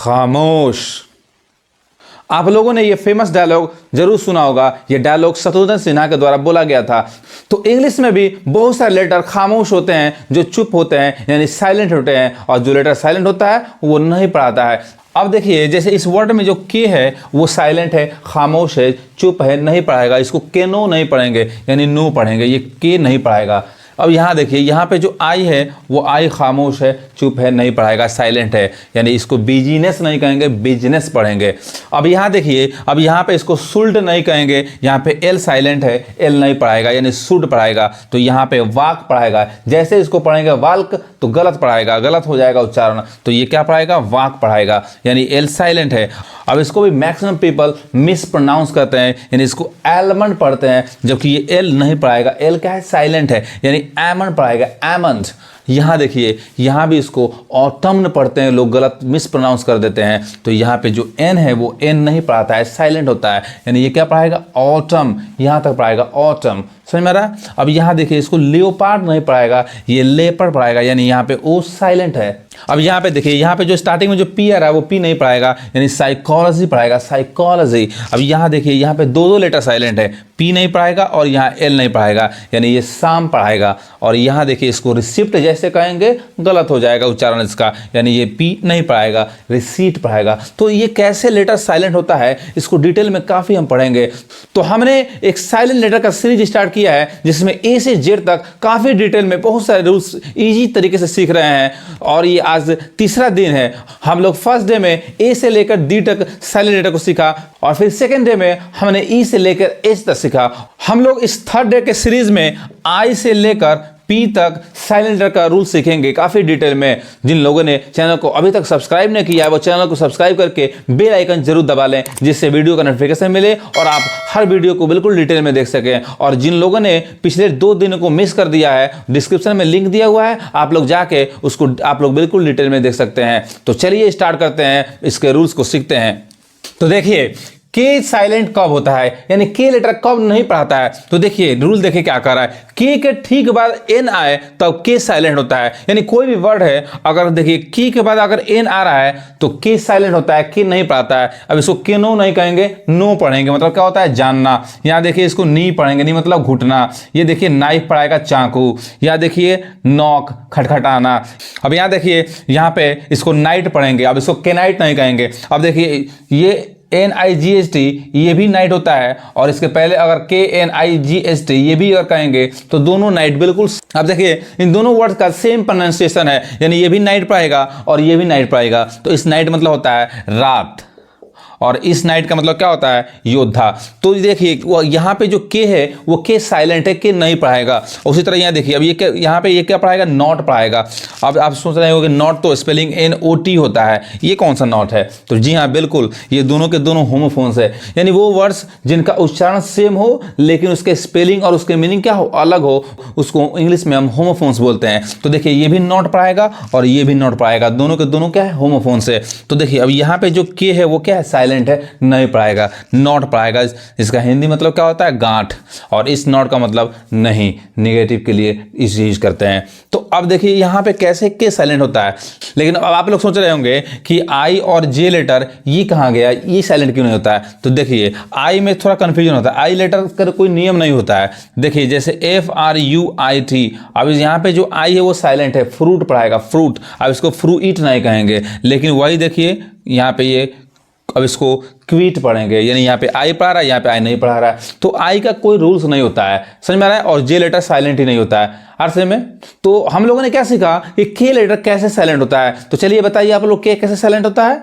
खामोश। आप लोगों ने ये फेमस डायलॉग जरूर सुना होगा। ये डायलॉग शत्रुघ्न सिन्हा के द्वारा बोला गया था। तो इंग्लिश में भी बहुत सारे लेटर खामोश होते हैं, जो चुप होते हैं, यानी साइलेंट होते हैं, और जो लेटर साइलेंट होता है वो नहीं पढ़ाता है। अब देखिए, जैसे इस वर्ड में जो के है वो साइलेंट है, खामोश है, चुप है, नहीं पढ़ाएगा। इसको केनो नहीं पढ़ेंगे, यानी नो पढ़ेंगे, ये के नहीं पढ़ाएगा। अब यहाँ देखिए, यहाँ पे जो आई है वो आई खामोश है, चुप है, नहीं पढ़ाएगा, साइलेंट है, यानी इसको बिजनेस नहीं कहेंगे, बिजनेस पढ़ेंगे। अब यहाँ देखिए, अब यहाँ पे इसको शुल्ड नहीं कहेंगे, यहाँ पे एल साइलेंट है, एल नहीं पढ़ाएगा, यानी शुड पढ़ाएगा। तो यहाँ पे वाक पढ़ाएगा। जैसे इसको पढ़ेंगे वाल्क तो गलत पढ़ाएगा, गलत हो जाएगा उच्चारण। तो ये क्या पढ़ाएगा? वाक पढ़ाएगा, यानी एल साइलेंट है। अब इसको भी मैक्सिमम पीपल मिस प्रोनाउंस करते हैं, यानी इसको एलमंड पढ़ते हैं, जबकि ये एल नहीं पढ़ाएगा। एल क्या है? साइलेंट है, यानी एमंड पढ़ाएगा, एमंड। यहाँ देखिए, यहाँ भी इसको ऑटम्न पढ़ते हैं लोग, गलत मिस प्रोनाउंस कर देते हैं। तो यहाँ पे जो एन है वो एन नहीं पढ़ाता है, साइलेंट होता है, यानी ये क्या पढ़ाएगा? ऑटम, यहाँ तक पढ़ाएगा, ऑटम। समझ में आ रहा है? अब यहाँ देखिए, इसको लियोपार्ड नहीं पढ़ाएगा, ये लेपर्ड पढ़ाएगा, यानी यहाँ पे ओ साइलेंट है। अब यहाँ पे देखिए, यहाँ पे जो स्टार्टिंग में जो पी आ रहा है वो पी नहीं पढ़ाएगा, यानी साइकोलॉजी पढ़ाएगा, साइकोलॉजी। अब यहाँ देखिए, यहाँ पे दो लेटर साइलेंट है, पी नहीं पढ़ाएगा और यहाँ एल नहीं पढ़ाएगा, यानी ये साम पढ़ाएगा। और यहाँ देखिए, इसको रिसिप्ट जैसे कहेंगे गलत हो जाएगा उच्चारण इसका, यानी ये पी नहीं पढ़ाएगा, रिसीट पढ़ाएगा। तो ये कैसे लेटर साइलेंट होता है, इसको डिटेल में काफ़ी हम पढ़ेंगे। तो हमने एक साइलेंट लेटर का सीरीज स्टार्ट किया है, जिसमें ए से जेड तक काफ़ी डिटेल में बहुत सारे रूल्स ईजी तरीके से सीख रहे हैं। और ये आज तीसरा दिन है। हम लोग फर्स्ट डे में ए से लेकर डी तक साइलेंट लेटर को सीखा, और फिर सेकेंड डे में हमने ई से लेकर एच तक सीखा। हम लोग इस थर्ड डे के सीरीज में आई से लेकर पी तक साइलेंट लेटर का रूल सीखेंगे काफ़ी डिटेल में। जिन लोगों ने चैनल को अभी तक सब्सक्राइब नहीं किया है, वो चैनल को सब्सक्राइब करके बेल आइकन जरूर दबा लें, जिससे वीडियो का नोटिफिकेशन मिले और आप हर वीडियो को बिल्कुल डिटेल में देख सकें। और जिन लोगों ने पिछले 2 दिनों को मिस कर दिया है, डिस्क्रिप्शन में लिंक दिया हुआ है, आप लोग जाके उसको आप लोग बिल्कुल डिटेल में देख सकते हैं। तो चलिए स्टार्ट करते हैं, इसके रूल्स को सीखते हैं। तो देखिए, के साइलेंट कब होता है, यानी के लेटर कब नहीं पढ़ाता है। तो देखिए रूल, देखिए क्या कर रहा है। के ठीक बाद एन आए तब के साइलेंट होता है, यानी कोई भी वर्ड है, अगर देखिए के बाद अगर एन आ रहा है तो के साइलेंट होता है, के नहीं पढ़ाता है। अब इसको के नो नहीं कहेंगे, नो पढ़ेंगे, मतलब क्या होता है? जानना। यहाँ देखिए, इसको नी पढ़ेंगे, नी मतलब घुटना। ये देखिए, नाइफ पढ़ाएगा, चाकू। यहाँ देखिए, नॉक, खटखटाना। अब यहाँ देखिए, यहाँ पे इसको नाइट पढ़ेंगे, अब इसको के नाइट नहीं कहेंगे। अब देखिए, ये NIGHT ये भी नाइट होता है, और इसके पहले अगर KNIGHT ये भी अगर कहेंगे तो दोनों नाइट बिल्कुल। अब देखिए, इन दोनों वर्ड का सेम प्रोनाउंसिएशन है, यानी ये भी नाइट पढ़ेगा और ये भी नाइट पढ़ेगा। तो इस नाइट मतलब होता है रात, और इस नाइट का मतलब क्या होता है? योद्धा। तो देखिए, यहाँ पे जो के है वो के साइलेंट है, के नहीं पढ़ाएगा। उसी तरह यहाँ देखिए, अब ये क्या, यहाँ पे ये क्या पढ़ाएगा? नॉट पढ़ाएगा। अब आप सोच रहे हो कि नॉट तो स्पेलिंग NOT होता है, ये कौन सा नॉट है? तो जी हाँ, बिल्कुल, ये दोनों के दोनों होमोफोन्स है, यानी वो वर्ड्स जिनका उच्चारण सेम हो लेकिन उसके स्पेलिंग और उसके मीनिंग क्या हो? अलग हो, उसको इंग्लिश में हम होमोफोन्स बोलते हैं। तो देखिए, ये भी नॉट पढ़ाएगा और ये भी नॉट पढ़ाएगा, दोनों के दोनों क्या है? होमोफोन्स है। तो देखिए, अब यहाँ पे जो के है वो क्या है? साइलेंट है, नहीं पढ़ाएगा, नॉट पढ़ाएगा। इसका हिंदी मतलब क्या होता है? गांठ। और इस नॉट का मतलब नहीं, नेगेटिव के लिए इस यूज करते हैं। तो अब देखिए, यहाँ पे कैसे के साइलेंट होता है। लेकिन अब आप लोग सोच रहे होंगे कि आई और जे लेटर ये कहाँ गया, ये साइलेंट क्यों नहीं होता है? तो देखिए, आई में थोड़ा कंफ्यूजन होता है, आई लेटर का कोई नियम नहीं होता है। देखिए, जैसे FRUIT, अब यहाँ पे जो आई है वो साइलेंट है, फ्रूट पढ़ाएगा, फ्रूट। अब इसको फ्रूइट नहीं कहेंगे, लेकिन वही देखिए, यहाँ पे ये, अब इसको क्वीट पढ़ेंगे, यानी यहाँ पे आई पढ़ा रहा है, यहाँ पे आई नहीं पढ़ा रहा है। तो आई का कोई रूल्स नहीं होता है, समझ में आ रहा है? और जे लेटर साइलेंट ही नहीं होता है हर से में। तो हम लोगों ने क्या सीखा कि के लेटर कैसे साइलेंट होता है। तो चलिए बताइए आप लोग, के कैसे साइलेंट होता है?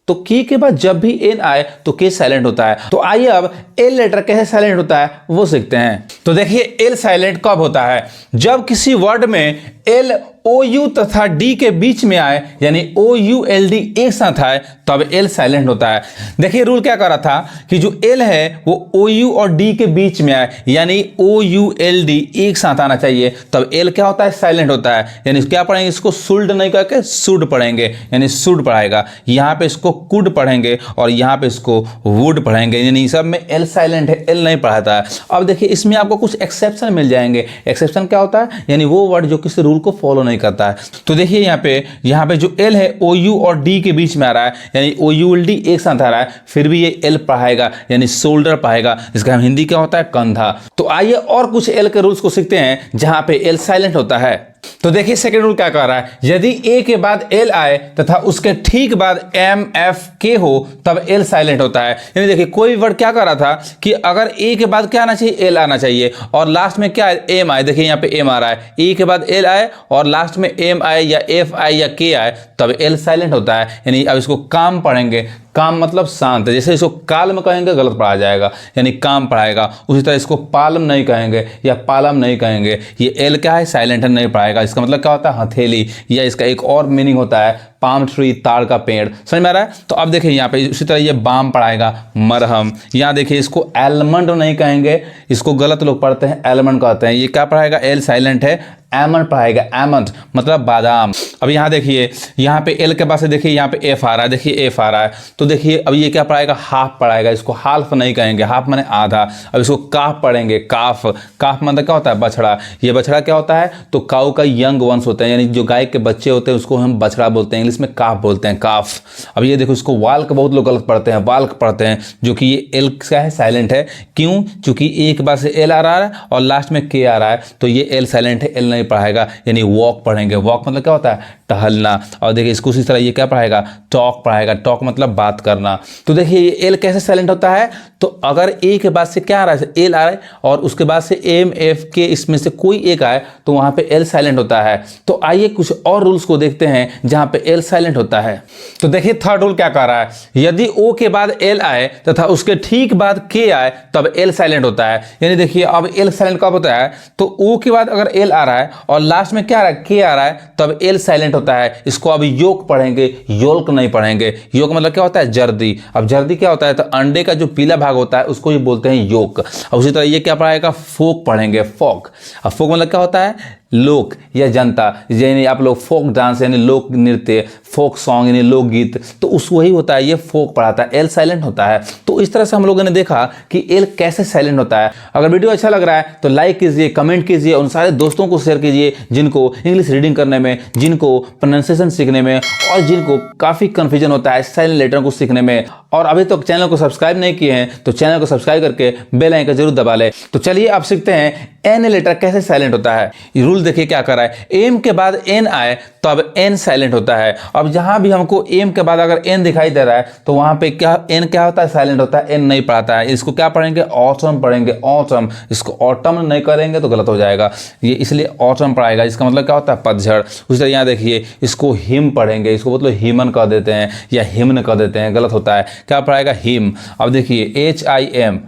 तो के बाद जब भी एन आए तो के साइलेंट होता है। तो आइए अब एल लेटर कैसे साइलेंट होता है वो सीखते हैं। तो देखिए, एल साइलेंट कब होता है? जब किसी वर्ड में एल OU तथा D के बीच में आए, यानी OULD एक साथ आए, तब एल साइलेंट होता है। देखिए, रूल क्या कर रहा था कि जो एल है वो OU और D के बीच में आए, यानी OULD एक साथ आना चाहिए, तब एल क्या होता है? साइलेंट होता है। यानी क्या पढ़ेंगे? इसको शुल्ड नहीं करके शुड पढ़ेंगे, यानी शुड पढ़ाएगा। यहाँ पे इसको कुड पढ़ेंगे और यहाँ पे इसको वुड पढ़ेंगे, यानी सब में एल साइलेंट है, एल नहीं पढ़ाता है। अब देखिए, इसमें आपको कुछ एक्सेप्शन मिल जाएंगे। एक्सेप्शन क्या होता है? यानी वो वर्ड जो किसी रूल को फॉलो नहीं करता है। तो देखिए यहाँ पे जो एल है ओ यू और डी के बीच में आ रहा है, यानी ओ यू एल डी एक साथ आ रहा है, फिर भी ये एल पढ़ाएगा यानी शोल्डर पढ़ाएगा। इसका हिंदी क्या होता है? कंधा। तो आइए और कुछ एल के रूल्स को सीखते हैं जहां पे एल साइलेंट होता है। तो देखिए सेकंड रूल क्या कह रहा है, यदि ए के बाद एल आए तथा उसके ठीक बाद एम एफ के हो तब एल साइलेंट होता है। यानी देखिए कोई वर्ड क्या कर रहा था कि अगर ए के बाद क्या आना चाहिए? एल आना चाहिए, और लास्ट में क्या है? एम आए। देखिए यहाँ पे एम आ रहा है, ए के बाद एल आए और लास्ट में एम आए या एफ आए या के आए तब एल साइलेंट होता है। यानी अब इसको काम पढ़ेंगे, काम मतलब शांत। जैसे इसको काल्म कहेंगे गलत पढ़ा जाएगा, यानी काम पढ़ाएगा। उसी तरह इसको पालम नहीं कहेंगे या पालम नहीं कहेंगे, ये एल क्या है? साइलेंट नहीं पढ़ाएगा। इसका मतलब क्या होता है? हथेली, या इसका एक और मीनिंग होता है पाम ट्री, ताड़ का पेड़। समझ में आ रहा है? तो अब देखिए यहाँ पे उसी तरह ये बाम पढ़ाएगा, मरहम। यहाँ देखिए इसको एलमंड नहीं कहेंगे, इसको गलत लोग पढ़ते हैं एलमंड कहते हैं। ये क्या पढ़ाएगा? एल साइलेंट है, एमंड पढ़ाएगा, एमंड मतलब बादाम। अब यहाँ देखिए यहाँ पे एल के बाद से देखिए यहाँ पे एफ आ रहा है, देखिए एफ आ रहा है। तो देखिए अब ये क्या पढ़ाएगा? हाफ पढ़ाएगा। इसको हाल्फ नहीं कहेंगे, हाफ माने आधा। अब इसको काफ पढ़ेंगे, काफ। काफ मतलब क्या होता है? बछड़ा। ये बछड़ा क्या होता है? तो काऊ का यंग वंश होते हैं, यानी जो गाय के बच्चे होते हैं उसको हम बछड़ा बोलते हैं, इंग्लिश में काफ बोलते हैं, काफ। अब ये देखो इसको वाल्क बहुत लोग गलत पढ़ते हैं, वाल्क पढ़ते हैं, जो कि ये एल क्या है? साइलेंट है। क्यों? चूंकि एक बार से एल आ रहा है और लास्ट में के आ रहा है, तो ये एल साइलेंट है, एल नहीं पढ़ाएगा। यानी वॉक पढ़ेंगे, वॉक मतलब क्या होता है? टहलना। और देखिए इसको उसी तरह ये क्या पढ़ाएगा? टॉक पढ़ाएगा, टॉक मतलब बात करना। तो देखिए ये एल कैसे साइलेंट होता है? तो अगर ए के बाद से क्या आ रहा है? एल आ रहा है और उसके बाद से एम एफ के इसमें से कोई एक आए तो वहां पे एल साइलेंट होता है। तो आइए कुछ और रूल्स को देखते हैं जहां पे एल साइलेंट होता है। तो देखिए थर्ड रूल क्या कह रहा है, यदि ओ के बाद एल आए तथा उसके ठीक बाद के आए तब एल साइलेंट होता है। यानी देखिए अब एल साइलेंट कब होता है? तो ओ के बाद अगर एल आ रहा है और लास्ट में क्या आ रहा है? के आ रहा है, तब एल साइलेंट होता है। इसको अब योक पढ़ेंगे, योल्क नहीं पढ़ेंगे। योक मतलब क्या होता है? जर्दी। अब जर्दी क्या होता है? तो अंडे का जो पीला भाग होता है उसको ही बोलते हैं योक। अब उसी तरह ये क्या पढ़ाएगा? फोक पढ़ेंगे, फोक। अब फोक मतलब क्या होता है? लोक या जनता, यानी आप लोग फोक डांस यानी लोक नृत्य, फोक सॉन्ग यानी लोकगीत, तो उस वही होता है, ये फोक पढ़ाता है, एल साइलेंट होता है। तो इस तरह से हम लोगों ने देखा कि एल कैसे साइलेंट होता है। अगर वीडियो अच्छा लग रहा है तो लाइक कीजिए, कमेंट कीजिए, उन सारे दोस्तों को शेयर कीजिए जिनको इंग्लिश रीडिंग करने में, जिनको प्रोनाउंसिएशन सीखने में और जिनको काफ़ी कन्फ्यूजन होता है साइलेंट लेटर को सीखने में। और अभी तक चैनल को सब्सक्राइब नहीं किए हैं तो चैनल को सब्सक्राइब करके बेल आइकन जरूर दबा लें। तो चलिए आप सीखते हैं एन लेटर कैसे साइलेंट होता है। रूल देखिए क्या कर रहा है, एम के बाद एन आए तब एन साइलेंट होता है। अब जहां भी हमको एम के बाद अगर एन दिखाई दे रहा है तो वहां पे क्या एन क्या होता है? साइलेंट होता है, एन नहीं पढ़ाता है। इसको क्या पढ़ेंगे? ऑटम पढ़ेंगे, ऑटम। इसको ऑटम नहीं करेंगे तो गलत हो जाएगा, ये इसलिए ऑटम पढ़ाएगा। इसका मतलब क्या होता है? पतझड़। उसी तरह यहाँ देखिए इसको हिम पढ़ेंगे, इसको मतलब हिमन कह देते हैं या हिमन कह देते हैं, गलत होता है। क्या पढ़ाएगा? हिम। अब देखिए HIM,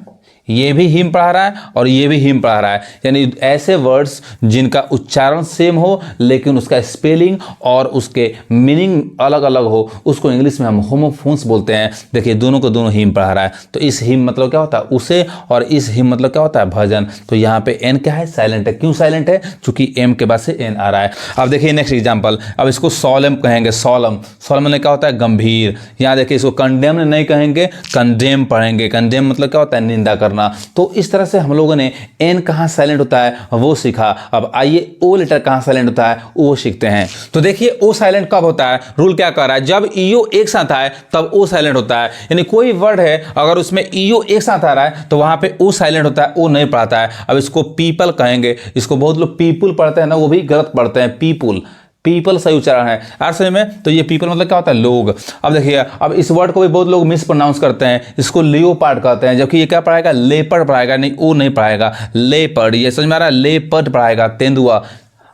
ये भी हिम पढ़ा रहा है और ये भी हिम पढ़ा रहा है, यानी ऐसे वर्ड्स जिनका उच्चारण सेम हो लेकिन उसका स्पेलिंग और उसके मीनिंग अलग अलग हो, उसको इंग्लिश में हम होमोफोन्स बोलते हैं। देखिए दोनों को दोनों हिम पढ़ा रहा है। तो इस हिम मतलब क्या होता है? उसे, और इस हिम मतलब क्या होता है? भजन। तो यहाँ पे एन क्या है? साइलेंट है। क्यों साइलेंट है? चूंकि एम के बाद से एन आ रहा है। अब देखिए नेक्स्ट एग्जाम्पल, अब इसको सॉलम कहेंगे, सॉलम। सॉलम में क्या होता है? गंभीर। यहाँ देखिए इसको कंडेम नहीं कहेंगे, कंडेम पढ़ेंगे। कंडेम मतलब क्या होता है? निंदा करना। तो इस तरह से हम लोगों ने एन कहां साइलेंट होता है वो सीखा। अब आइए ओ लेटर कहां साइलेंट होता है वो सीखते हैं। तो देखिए ओ साइलेंट कब होता है? रूल क्या कर रहा है, जब ईओ एक साथ आए तब ओ साइलेंट होता है। यानी कोई वर्ड है अगर उसमें ईओ एक साथ आ रहा है तो वहां पे ओ साइलेंट होता है, ओ नहीं पढ़ाता है। अब इसको पीपल कहेंगे, इसको बहुत लोग पीपुल पढ़ते हैं ना, वो भी गलत पढ़ते हैं, पीपुल। पीपल सही उच्चारण है यार सही में। तो ये पीपल मतलब क्या होता है? लोग। अब देखिए अब इस वर्ड को भी बहुत लोग मिस प्रोनाउंस करते हैं, इसको लियोपार्ड कहते हैं, जबकि ये क्या पढ़ाएगा? लेपर्ड पढ़ाएगा, नहीं ओ नहीं पढ़ाएगा, लेपर्ड। ये समझ में आ रहा है? लेपर्ड पढ़ाएगा, तेंदुआ।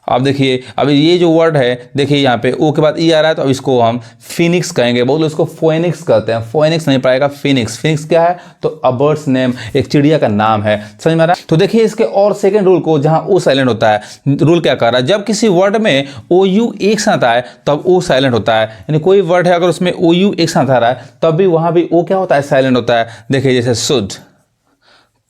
अब देखिए अब ये जो वर्ड है, देखिए यहाँ पे ओ के बाद ई आ रहा है तो अब इसको हम फिनिक्स कहेंगे, बहुत लोग इसको फोएनिक्स कहते हैं। फोएनिक्स नहीं पढ़ाएगा, फिनिक्स। फिनिक्स क्या है? तो अ बर्ड्स नेम, एक चिड़िया का नाम है। समझ में आ रहा है? तो देखिए इसके और सेकंड रूल को, जहां ओ साइलेंट होता है, रूल क्या कर रहा है, जब किसी वर्ड में ओ यू एक साथ आए तब ओ साइलेंट होता है। यानी कोई वर्ड है अगर उसमें ओ यू एक साथ आ रहा है तब भी वहां भी ओ क्या होता है? साइलेंट होता है। देखिए जैसे शुड,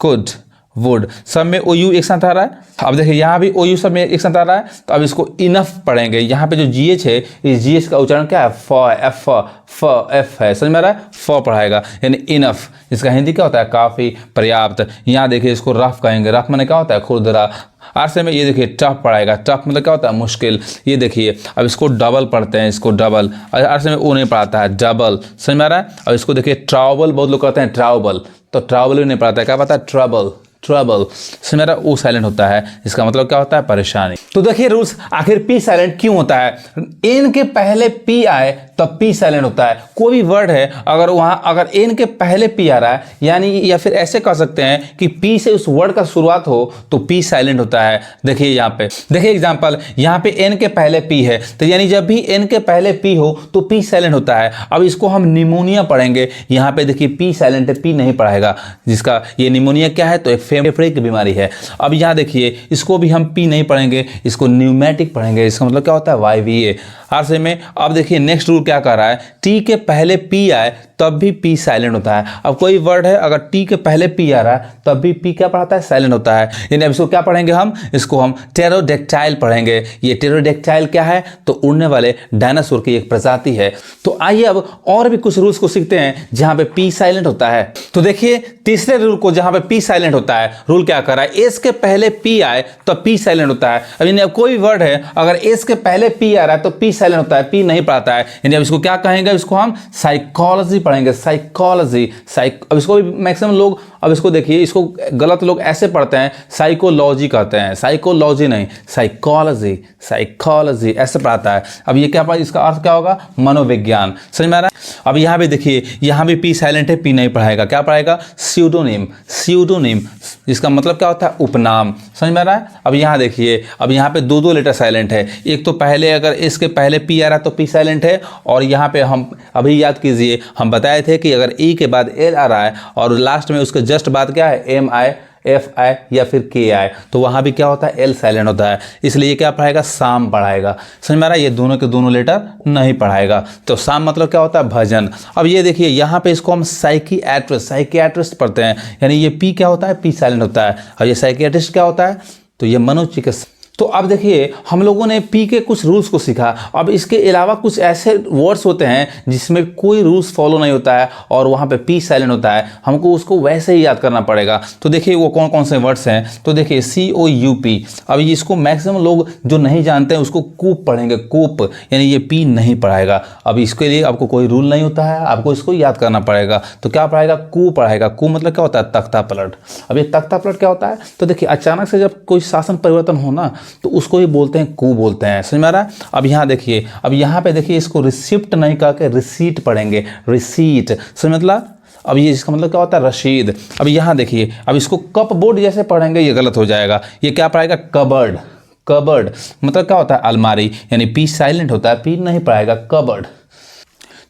कुड, वुड, सब में ओ यू एक साथ आ रहा है। अब देखिए यहाँ भी ओ यू सब में एक साथ आ रहा है, तो अब इसको इनफ पढ़ेंगे। यहाँ पे जो जीएच है, इस जीएच का उच्चारण क्या है, फ है, एफ है, समझ में आ रहा है, फ पढ़ाएगा, यानी इनफ। इसका हिंदी क्या होता है, काफ़ी, पर्याप्त। यहाँ देखिए इसको रफ कहेंगे, रफ मैंने क्या होता है, खुरदरा। आरसे में ये देखिए टफ पढ़ाएगा, टफ मतलब क्या होता है, मुश्किल। ये देखिए अब इसको डबल पढ़ते हैं, इसको डबल। आरसे में ओ नहीं पढ़ाता है, डबल, समझ में आ रहा है। अब इसको देखिए ट्रावल, बहुत लोग कहते हैं ट्रावल, तो ट्रावल भी नहीं पढ़ाता है, क्या पता है, ट्रबल, ट्रबल, समझ में आ रहा है। ओ साइलेंट होता है, इसका मतलब क्या होता है, परेशानी। तो देखिए रूल्स, आखिर पी साइलेंट क्यों होता है। एन के पहले पी आए तब पी साइलेंट होता है। कोई भी वर्ड है अगर वहां अगर एन के पहले पी आ रहा है, यानी या फिर ऐसे कह सकते हैं कि पी से उस वर्ड का शुरुआत हो तो पी साइलेंट होता है। देखिए यहाँ पे, देखिए एग्जांपल, यहाँ पे एन के पहले पी है, तो यानी जब भी एन के पहले पी हो तो पी साइलेंट होता है। अब इसको हम निमोनिया पढ़ेंगे। यहाँ पे देखिए पी साइलेंट है, पी नहीं पढ़ाएगा, जिसका ये निमोनिया क्या है, तो एक फेफड़े की बीमारी है। अब यहाँ देखिए इसको भी हम पी नहीं पढ़ेंगे, इसको न्यूमेटिक पढ़ेंगे। इसका मतलब क्या होता है, वाईवीए, आरसे में। अब देखिए नेक्स्ट रूल क्या कर रहा है, टी के पहले पी आए तब भी पी साइलेंट होता है। अब कोई वर्ड है अगर टी के पहले पी आ रहा है तब भी पी क्या पढ़ाता है, साइलेंट होता है। यानी अब इसको क्या पढ़ेंगे हम, इसको हम टेरोडेक्टाइल पढ़ेंगे। ये टेरोडेक्टाइल क्या है, तो उड़ने वाले डायनासोर की एक प्रजाति है। तो आइए अब और भी कुछ रूल्स को सीखते हैं जहां पे पी साइलेंट होता है। तो देखिए तीसरे रूल को, जहां पे पी साइलेंट होता है, रूल क्या कर रहा है, एस के पहले पी आए तो पी साइलेंट होता है। अब यानी कोई वर्ड है अगर एस के पहले पी आ रहा है तो पी साइलेंट होता है, पी नहीं पढ़ाता है। यानी अब इसको क्या कहेंगे, इसको हम साइकोलॉजी पढ़ेंगे, साइकोलॉजी। अब इसको भी मैक्सिमम लोग, अब इसको देखिए, इसको गलत लोग ऐसे पढ़ते हैं, साइकोलॉजी कहते हैं, साइकोलॉजी नहीं, साइकोलॉजी, साइकोलॉजी ऐसे पढ़ाता है। अब ये क्या, इसका अर्थ क्या होगा, मनोविज्ञान, समझ में आ रहा है। अब यहाँ भी देखिए, यहाँ भी पी साइलेंट है, पी नहीं पढ़ाएगा, क्या पढ़ाएगा, स्यूडोनिम, स्यूडोनिम, इसका मतलब क्या होता है, उपनाम, समझ में आ रहा है। अब यहाँ देखिए, अब यहाँ पे दो लेटर साइलेंट है। एक तो पहले अगर इसके पहले पी आ रहा है तो पी साइलेंट है, और यहाँ पे हम अभी याद कीजिए, हम बताए थे कि अगर ई के बाद एल आ रहा है और लास्ट में उसके जस्ट बाद क्या है, एम आई, एफ आई या फिर के आई, तो वहां भी क्या होता है, एल साइलेंट होता है। इसलिए ये क्या पढ़ाएगा, साम पढ़ाएगा, समझ में आ रहा है। ये दोनों के दोनों लेटर नहीं पढ़ाएगा। तो साम मतलब क्या होता है, भजन। अब ये देखिए यहाँ पे इसको हम साइकियाट्रिस्ट, साइकियाट्रिस्ट पढ़ते हैं, यानी ये पी क्या होता है, पी साइलेंट होता है। और ये साइकियाट्रिस्ट क्या होता है, तो ये मनोचिकित्सक। तो अब देखिए हम लोगों ने पी के कुछ रूल्स को सीखा। अब इसके अलावा कुछ ऐसे वर्ड्स होते हैं जिसमें कोई रूल्स फॉलो नहीं होता है और वहाँ पे पी साइलेंट होता है, हमको उसको वैसे ही याद करना पड़ेगा। तो देखिए वो कौन कौन से वर्ड्स हैं, तो देखिए COUP। अब इसको मैक्सिमम लोग जो नहीं जानते हैं उसको कूप पढ़ेंगे, कूप, यानी ये पी नहीं पढ़ाएगा। अब इसके लिए आपको कोई रूल नहीं होता है, आपको इसको याद करना पड़ेगा। तो क्या पढ़ाएगा, कू पढ़ाएगा। कू मतलब क्या होता है, तख्ता पलट। अब ये तख्ता पलट क्या होता है, तो देखिए अचानक से जब कोई शासन परिवर्तन हो ना तो उसको ही बोलते हैं, कू बोलते हैं, समझ में आ रहा है। अब यहाँ देखिए, अब यहाँ पे देखिए इसको रिसिप्ट नहीं कह के रिसीट पढ़ेंगे, रिसीट, समझ मतलब। अब ये इसका मतलब क्या होता है, रशीद। अब यहाँ देखिए, अब इसको कप बोर्ड जैसे पढ़ेंगे ये गलत हो जाएगा। ये क्या पढ़ाएगा, कबर्ड, कबर्ड मतलब क्या होता है, अलमारी, यानी पी साइलेंट होता है, पी नहीं पढ़ाएगा, कबर्ड।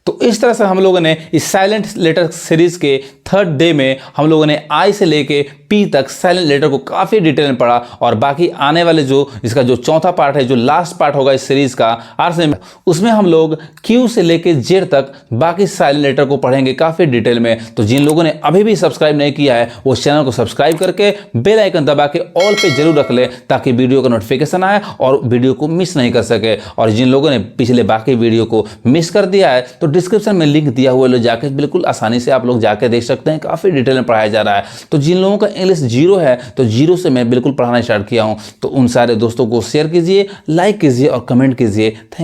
तो इस तरह से हम लोगों ने इस साइलेंट लेटर सीरीज के थर्ड डे में हम लोगों ने आई से लेके पी तक साइलेंट लेटर को काफ़ी डिटेल में पढ़ा। और बाकी आने वाले जो इसका जो चौथा पार्ट है, जो लास्ट पार्ट होगा इस सीरीज का आर से, उसमें हम लोग क्यू से लेके जेड तक बाकी साइलेंट लेटर को पढ़ेंगे काफ़ी डिटेल में। तो जिन लोगों ने अभी भी सब्सक्राइब नहीं किया है वो चैनल को सब्सक्राइब करके बेल आइकन दबा के ऑल पे जरूर रख ले, ताकि वीडियो का नोटिफिकेशन आए और वीडियो को मिस नहीं कर सके। और जिन लोगों ने पिछले बाकी वीडियो को मिस कर दिया है तो डिस्क्रिप्शन में लिंक दिया हुआ है, जाके बिल्कुल आसानी से आप लोग जाके देख सकते हैं, काफ़ी डिटेल में पढ़ाया जा रहा है। तो जिन लोगों का इंग्लिश जीरो है तो जीरो से मैं बिल्कुल पढ़ाना स्टार्ट किया हूं, तो उन सारे दोस्तों को शेयर कीजिए, लाइक कीजिए और कमेंट कीजिए।